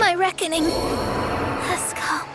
My reckoning has come.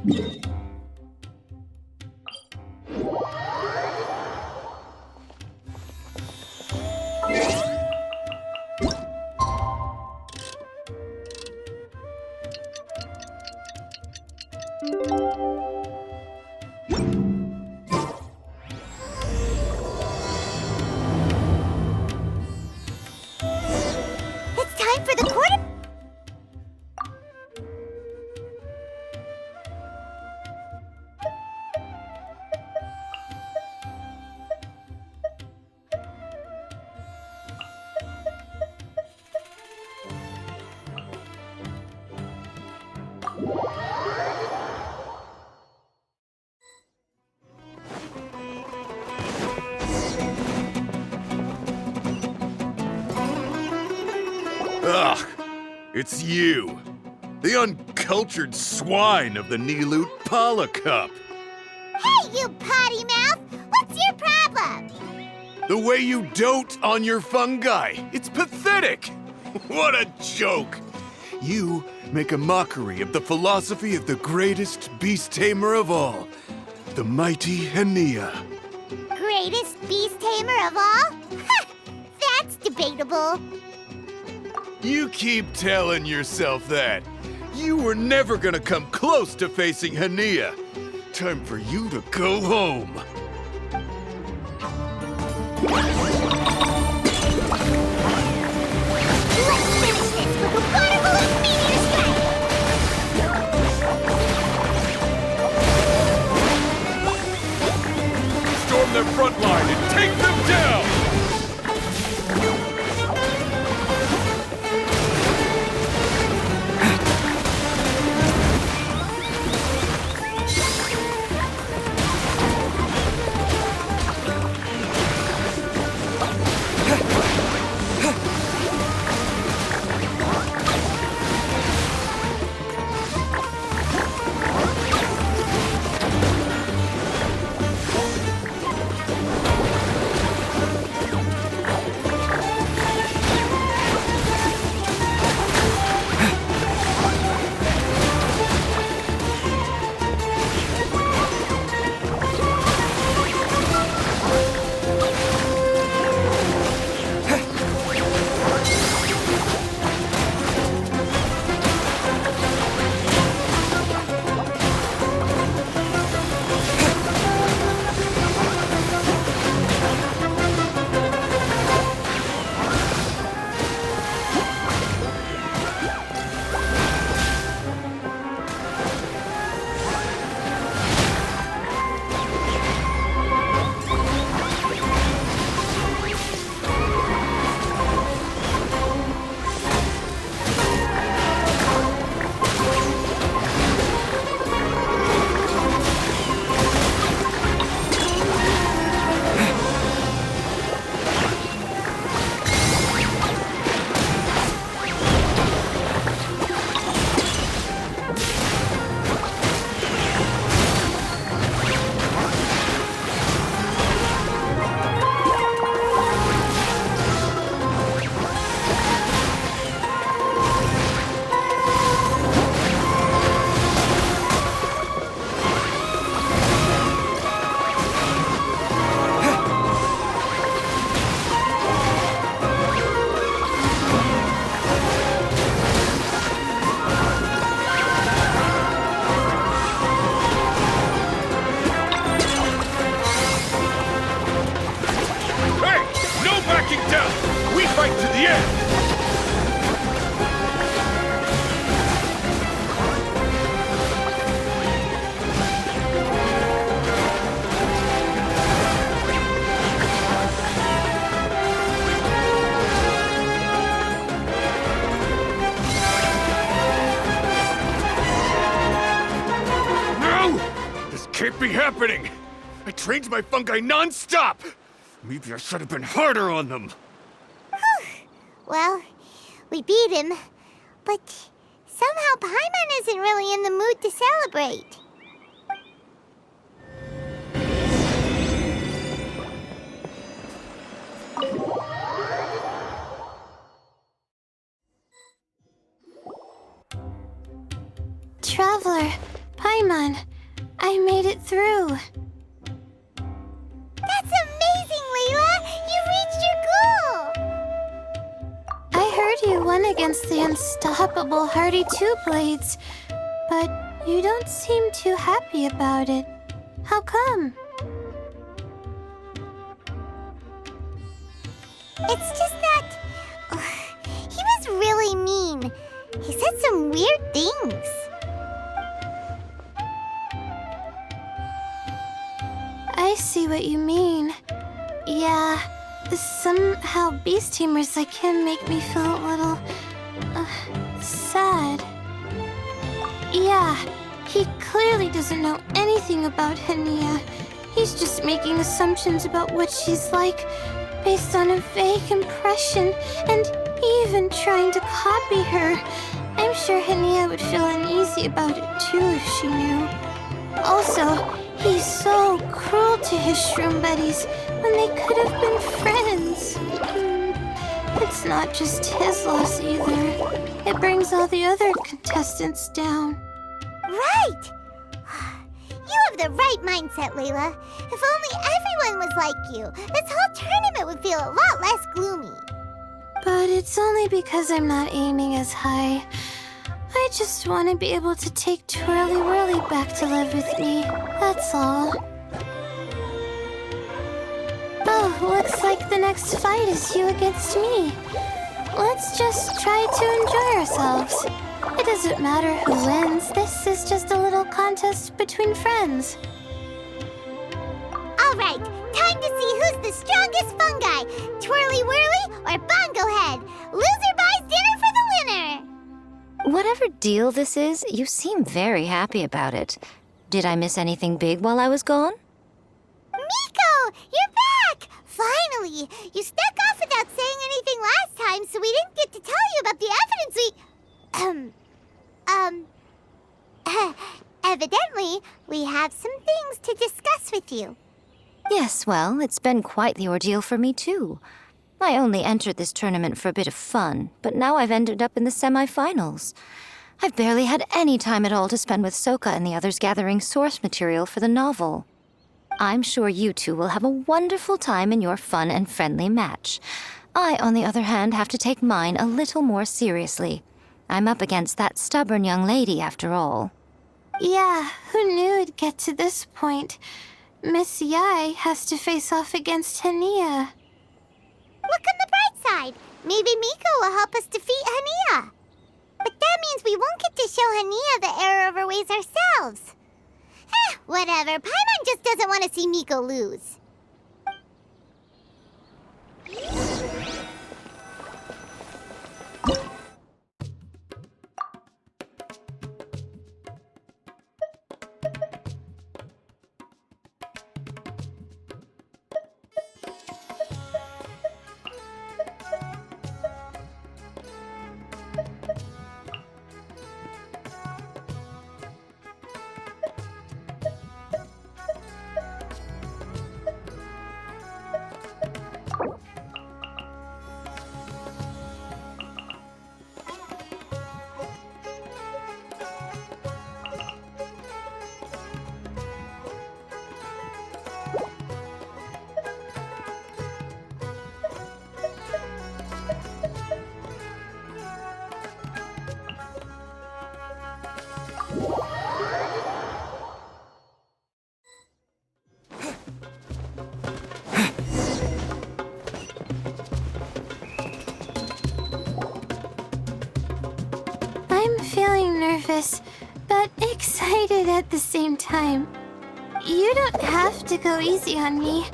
It's time for the quarter. Ugh! It's you! The uncultured swine of the Niloot Pala Cup! Hey, you potty mouth! What's your problem? The way you dote on your fungi! It's pathetic! What a joke! You make a mockery of the philosophy of the greatest beast tamer of all, the mighty Hania. Greatest beast tamer of all? Ha! That's debatable. You keep telling yourself that. You were never gonna come close to facing Hania. Time for you to go home. Let's finish this with a water balloon meteor strike! Storm their front line and take them down! Can't be happening! I trained my fungi non-stop! Maybe I should have been harder on them. Well, we beat him, but somehow Paimon isn't really in the mood to celebrate. Traveler, Paimon, through. That's amazing, Layla! You reached your goal! I heard you won against the unstoppable Hardy Two Blades, but you don't seem too happy about it. How come? It's just that... he was really mean. He said some weird things. I see what you mean. Yeah, somehow beast tamers like him make me feel a little... sad. Yeah, he clearly doesn't know anything about Hania. He's just making assumptions about what she's like based on a vague impression, and even trying to copy her. I'm sure Hania would feel uneasy about it too if she knew. Also, he's so cruel to his shroom buddies when they could have been friends. It's not just his loss either. It brings all the other contestants down. Right! You have the right mindset, Layla. If only everyone was like you, this whole tournament would feel a lot less gloomy. But it's only because I'm not aiming as high. I just want to be able to take Twirly Whirly back to live with me. That's all. Oh, looks like the next fight is you against me. Let's just try to enjoy ourselves. It doesn't matter who wins. This is just a little contest between friends. All right, time to see who's the strongest fungi, Twirly Whirly or Bongo Head. Loser buys dinner for the winner. Whatever deal this is, you seem very happy about it. Did I miss anything big while I was gone? Miko, you're back! Finally! You snuck off without saying anything last time, so we didn't get to tell you about the evidence evidently, we have some things to discuss with you. Yes, well, it's been quite the ordeal for me, too. I only entered this tournament for a bit of fun, but now I've ended up in the semi-finals. I've barely had any time at all to spend with Soka and the others gathering source material for the novel. I'm sure you two will have a wonderful time in your fun and friendly match. I, on the other hand, have to take mine a little more seriously. I'm up against that stubborn young lady, after all. Yeah, who knew it'd get to this point? Miss Yai has to face off against Hania. Look on the bright side. Maybe Miko will help us defeat Hania. But that means we won't get to show Hania the error of our ways ourselves. Whatever. Paimon just doesn't want to see Miko lose. I'm feeling nervous, but excited at the same time. You don't have to go easy on me.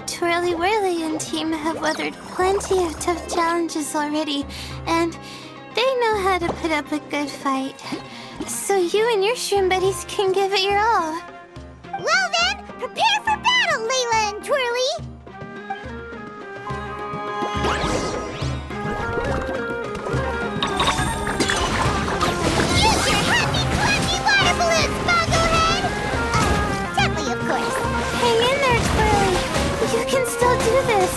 Twirly Whirly and team have weathered plenty of tough challenges already, and they know how to put up a good fight. So you and your shroom buddies can give it your all. Well then, prepare for battle, Layla and Twirly! Use your happy, clappy water balloons, Bongo Head! Gently, of course. Hang in there, Twirly. You can still do this.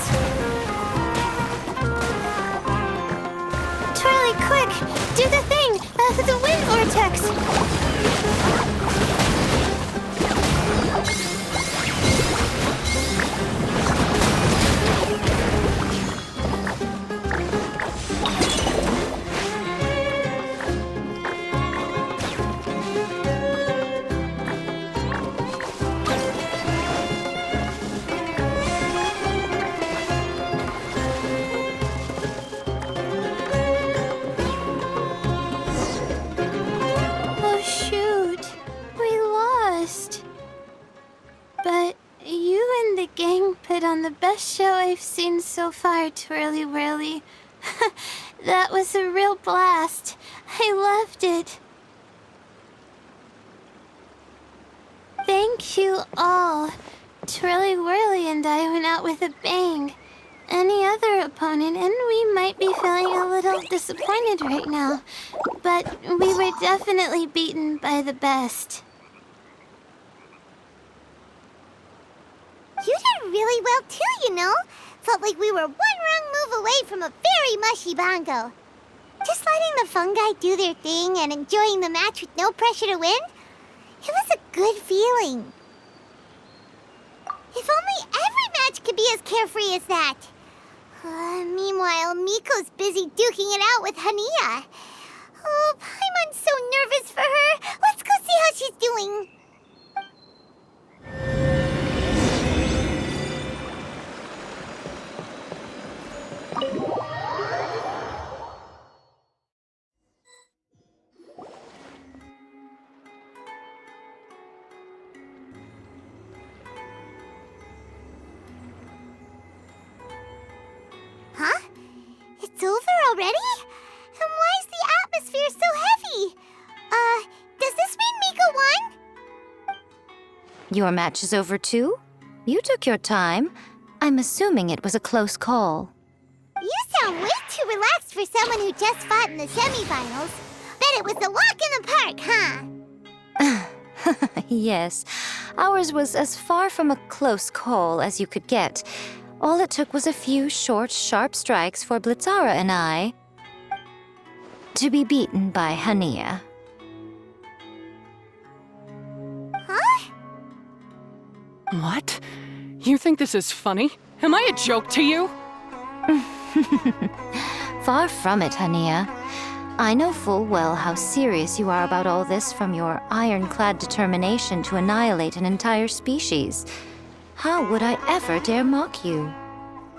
Twirly, quick! Do the thing! The wind vortex! the gang put on the best show I've seen so far, Twirly Whirly. That was a real blast. I loved it. Thank you all. Twirly Whirly and I went out with a bang. Any other opponent, and we might be feeling a little disappointed right now, but we were definitely beaten by the best. You did really well too, you know. Felt like we were one wrong move away from a very mushy bongo. Just letting the fungi do their thing and enjoying the match with no pressure to win, it was a good feeling. If only every match could be as carefree as that. Meanwhile, Miko's busy duking it out with Hania. Oh, Paimon's so nervous for her. Let's go see how she's doing. Huh? It's over already? And why is the atmosphere so heavy? Does this mean Miko won? Your match is over too? You took your time. I'm assuming it was a close call. You sound way too relaxed for someone who just fought in the semifinals. Bet it was a walk in the park, huh? Yes, ours was as far from a close call as you could get. All it took was a few short, sharp strikes for Blitzara and I to be beaten by Hania. Huh? What? You think this is funny? Am I a joke to you? Far from it, Hania. I know full well how serious you are about all this, from your ironclad determination to annihilate an entire species. How would I ever dare mock you?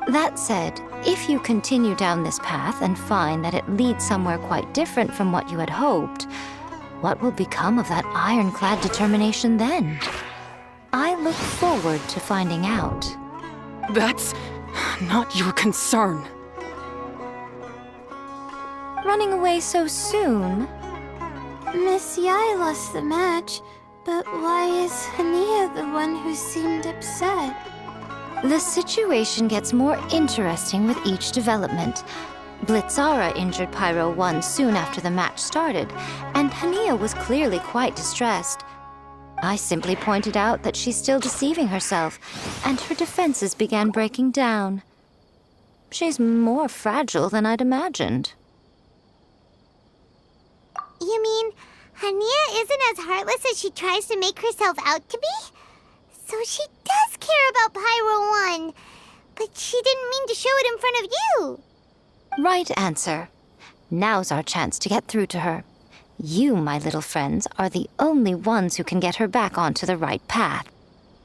That said, if you continue down this path and find that it leads somewhere quite different from what you had hoped, what will become of that ironclad determination then? I look forward to finding out. That's not your concern. Running away so soon? Miss Yai lost the match, but why is Hania the one who seemed upset? The situation gets more interesting with each development. Blitzara injured Pyro 1 soon after the match started, and Hania was clearly quite distressed. I simply pointed out that she's still deceiving herself, and her defenses began breaking down. She's more fragile than I'd imagined. You mean Hania isn't as heartless as she tries to make herself out to be? So she does care about Pyro 1, but she didn't mean to show it in front of you. Right answer. Now's our chance to get through to her. You, my little friends, are the only ones who can get her back onto the right path.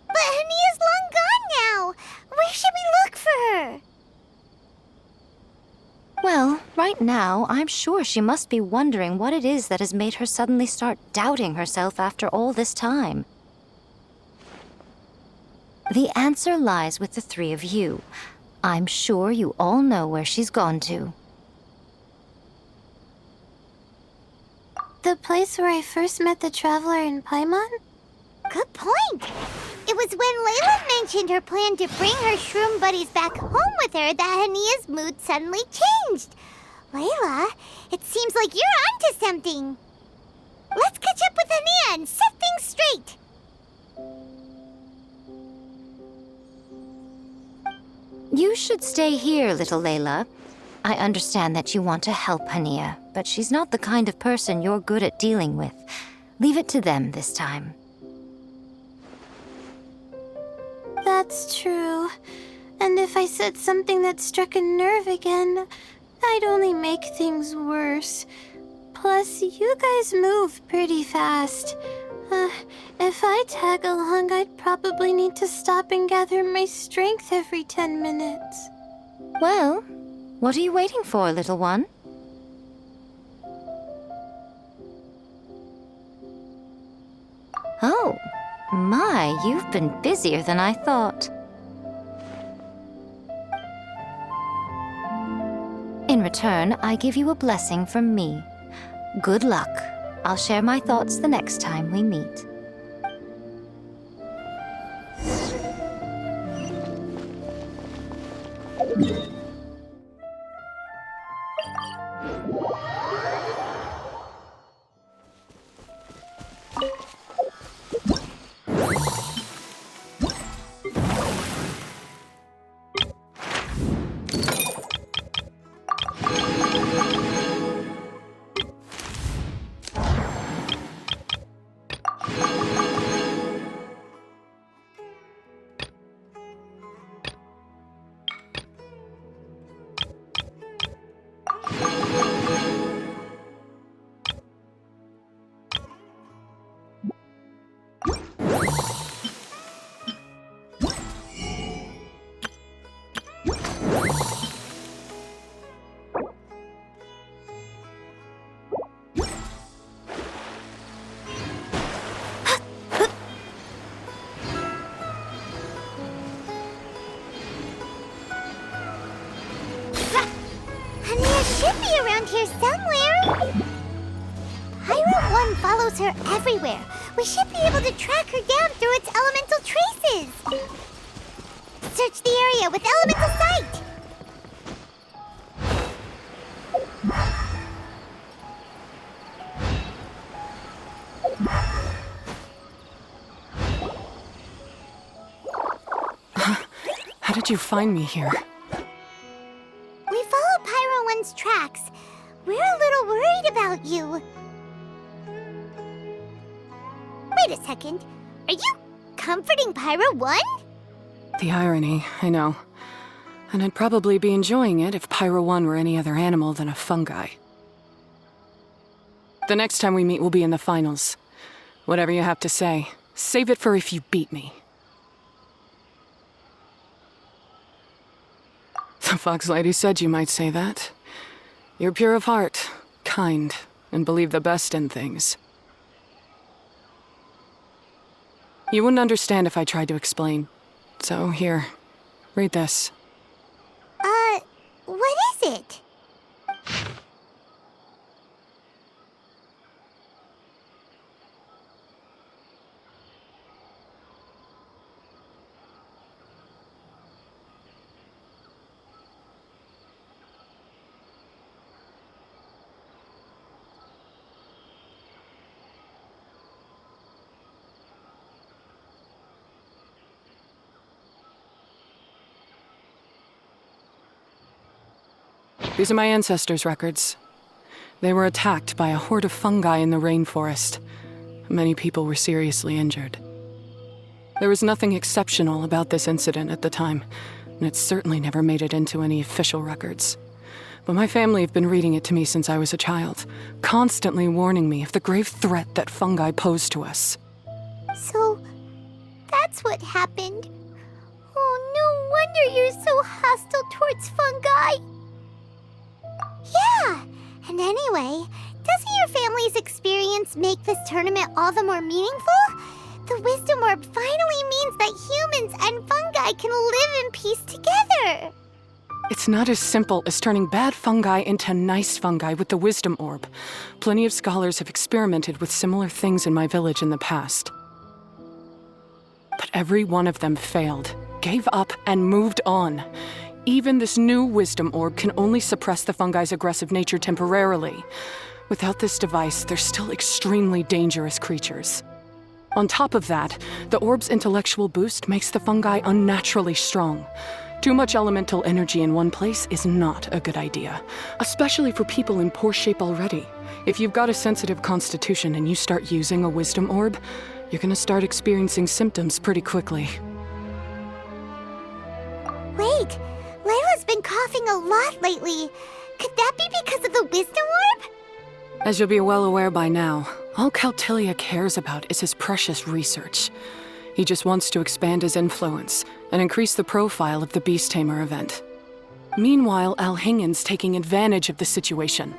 But Hania's long gone now. Where should we look for her? Well, right now, I'm sure she must be wondering what it is that has made her suddenly start doubting herself after all this time. The answer lies with the three of you. I'm sure you all know where she's gone to. The place where I first met the Traveler in Paimon? Good point. It was when Layla mentioned her plan to bring her shroom buddies back home with her that Hania's mood suddenly changed. Layla, it seems like you're onto something. Let's catch up with Hania and set things straight. You should stay here, little Layla. I understand that you want to help Hania, but she's not the kind of person you're good at dealing with. Leave it to them this time. That's true. And if I said something that struck a nerve again, I'd only make things worse. Plus, you guys move pretty fast. If I tag along, I'd probably need to stop and gather my strength every 10 minutes. Well, what are you waiting for, little one? Oh, my, you've been busier than I thought. return, I give you a blessing from me. Good luck. I'll share my thoughts the next time we meet. Should be around here somewhere. Pyro 1 follows her everywhere. We should be able to track her down through its elemental traces. Search the area with elemental sight. How did you find me here? We followed Pyro 1's tracks. We're a little worried about you. Wait a second. Are you comforting Pyro 1? The irony, I know. And I'd probably be enjoying it if Pyro 1 were any other animal than a fungi. The next time we meet will be in the finals. Whatever you have to say, save it for if you beat me. The Fox Lady said you might say that. You're pure of heart, kind, and believe the best in things. You wouldn't understand if I tried to explain. So here, read this. What is it? These are my ancestors' records. They were attacked by a horde of fungi in the rainforest. Many people were seriously injured. There was nothing exceptional about this incident at the time, and it certainly never made it into any official records. But my family have been reading it to me since I was a child, constantly warning me of the grave threat that fungi pose to us. So, that's what happened. Oh, no wonder you're so hostile towards fungi. Yeah, and anyway, doesn't your family's experience make this tournament all the more meaningful? The Wisdom Orb finally means that humans and fungi can live in peace together. It's not as simple as turning bad fungi into nice fungi with the Wisdom Orb. Plenty of scholars have experimented with similar things in my village in the past. But every one of them failed, gave up, and moved on. Even this new Wisdom Orb can only suppress the fungi's aggressive nature temporarily. Without this device, they're still extremely dangerous creatures. On top of that, the orb's intellectual boost makes the fungi unnaturally strong. Too much elemental energy in one place is not a good idea, especially for people in poor shape already. If you've got a sensitive constitution and you start using a Wisdom Orb, you're gonna start experiencing symptoms pretty quickly. Wait, Layla's been coughing a lot lately. Could that be because of the Wisdom Orb? As you'll be well aware by now, all Caltilia cares about is his precious research. He just wants to expand his influence and increase the profile of the Beast Tamer event. Meanwhile, Alhingen's taking advantage of the situation.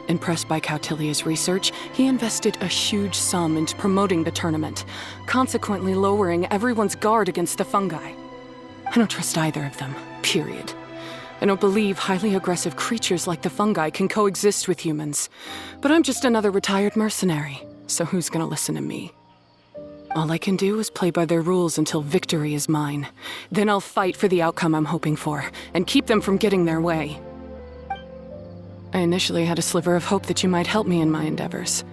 Impressed by Cautilia's research, he invested a huge sum into promoting the tournament, consequently lowering everyone's guard against the fungi. I don't trust either of them, period. I don't believe highly aggressive creatures like the fungi can coexist with humans. But I'm just another retired mercenary, so who's gonna listen to me? All I can do is play by their rules until victory is mine. Then I'll fight for the outcome I'm hoping for, and keep them from getting their way. I initially had a sliver of hope that you might help me in my endeavors.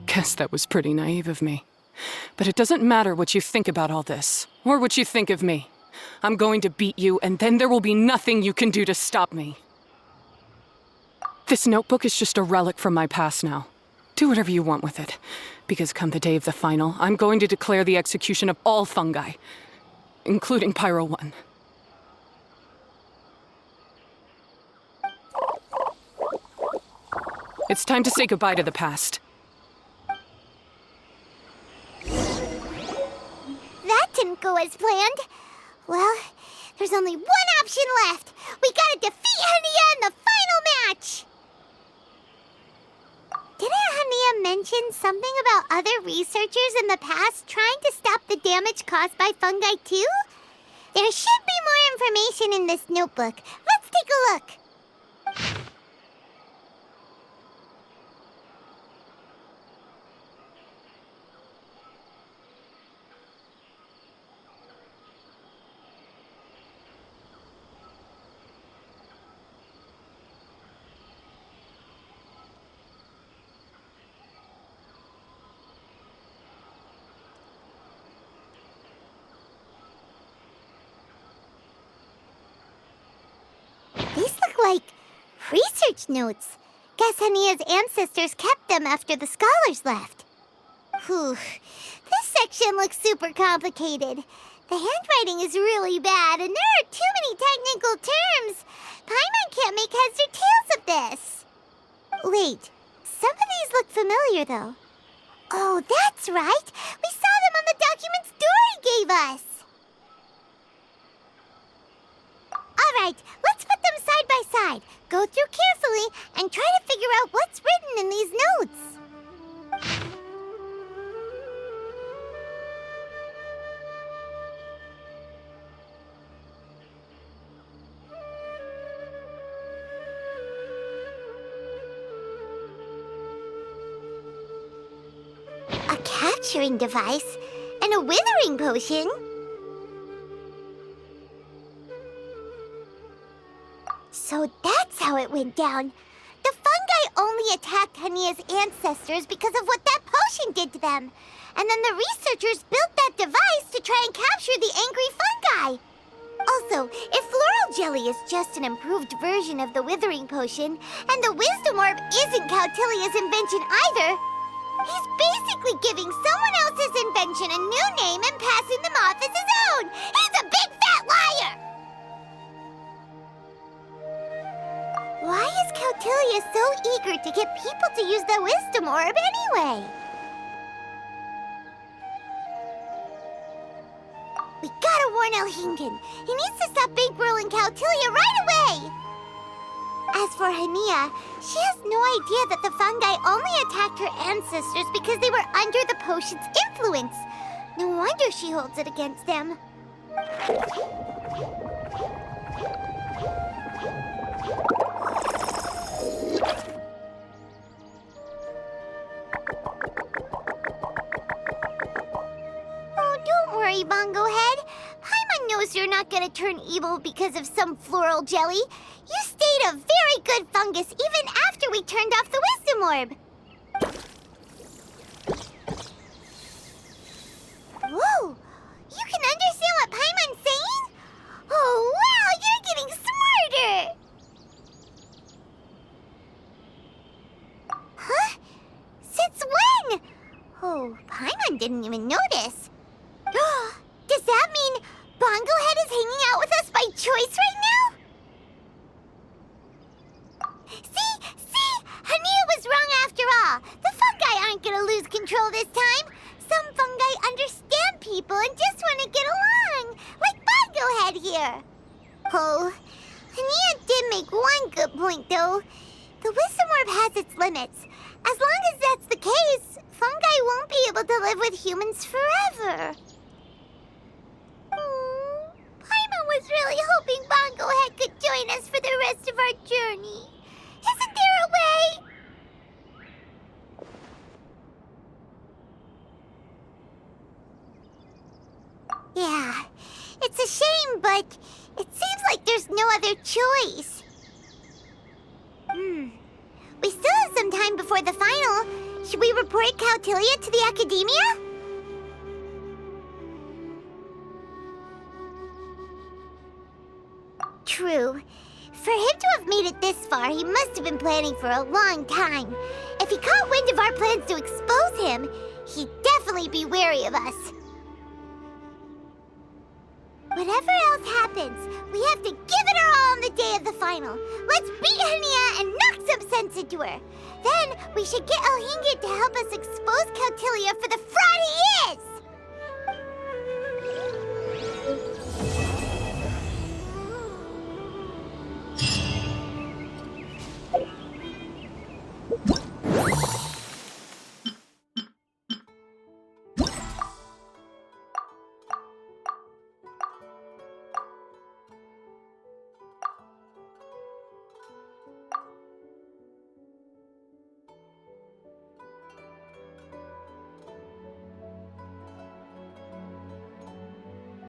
Guess that was pretty naive of me. But it doesn't matter what you think about all this, or what you think of me. I'm going to beat you, and then there will be nothing you can do to stop me. This notebook is just a relic from my past now. Do whatever you want with it, because come the day of the final, I'm going to declare the execution of all fungi, including Pyro 1. It's time to say goodbye to the past. That didn't go as planned. Well, there's only one option left. We gotta defeat Hania in the final match! Didn't Hania mention something about other researchers in the past trying to stop the damage caused by fungi too? There should be more information in this notebook. Let's take a look. These look like research notes. Guess Hania's ancestors kept them after the scholars left. Whew. This section looks super complicated. The handwriting is really bad, and there are too many technical terms. Paimon can't make heads or tails of this. Wait, some of these look familiar, though. Oh, that's right. We saw them on the documents Dory gave us. All right, let's put them side by side, go through carefully, and try to figure out what's written in these notes. A capturing device and a withering potion. So that's how it went down. The fungi only attacked Hania's ancestors because of what that potion did to them. And then the researchers built that device to try and capture the angry fungi. Also, if floral jelly is just an improved version of the withering potion, and the wisdom orb isn't Cautilia's invention either, he's basically giving someone else's invention a new name and passing them off as his own. He's a big fat liar! Why is Cautilia so eager to get people to use the wisdom orb anyway? We gotta warn Elhingen. He needs to stop bankrolling Cautilia right away! As for Hania, she has no idea that the fungi only attacked her ancestors because they were under the potion's influence. No wonder she holds it against them. Oh, don't worry, Bongo Head. Paimon knows you're not gonna turn evil because of some floral jelly. You stayed a very good fungus even after we turned off the wisdom orb. Whoa! You can understand what Paimon's saying? Oh, wow! You're getting smarter! Huh? Since when? Oh, Paimon didn't even notice. Does that mean Bongo Head is hanging out with us by choice right now? See? Hania was wrong after all. The fungi aren't gonna lose control this time. Some fungi understand people and just want to get along, like Bongo Head here. Oh, Hania did make one good point, though. The wisdom orb has its limits. As long as that's the case, fungi won't be able to live with humans forever. Paimon was really hoping Bongo Head could join us for the rest of our journey. Isn't there a way? Yeah, it's a shame, but it seems like there's no other choice. We still have some time before the final. Should we report Cautilia to the Academia? True. For him to have made it this far, he must have been planning for a long time. If he caught wind of our plans to expose him, he'd definitely be wary of us. Whatever else happens, we have to give it our all on the day of the final. Let's beat Hania and knock some sense into her. Then we should get Elhinga to help us expose Cautilia for the fraud he is!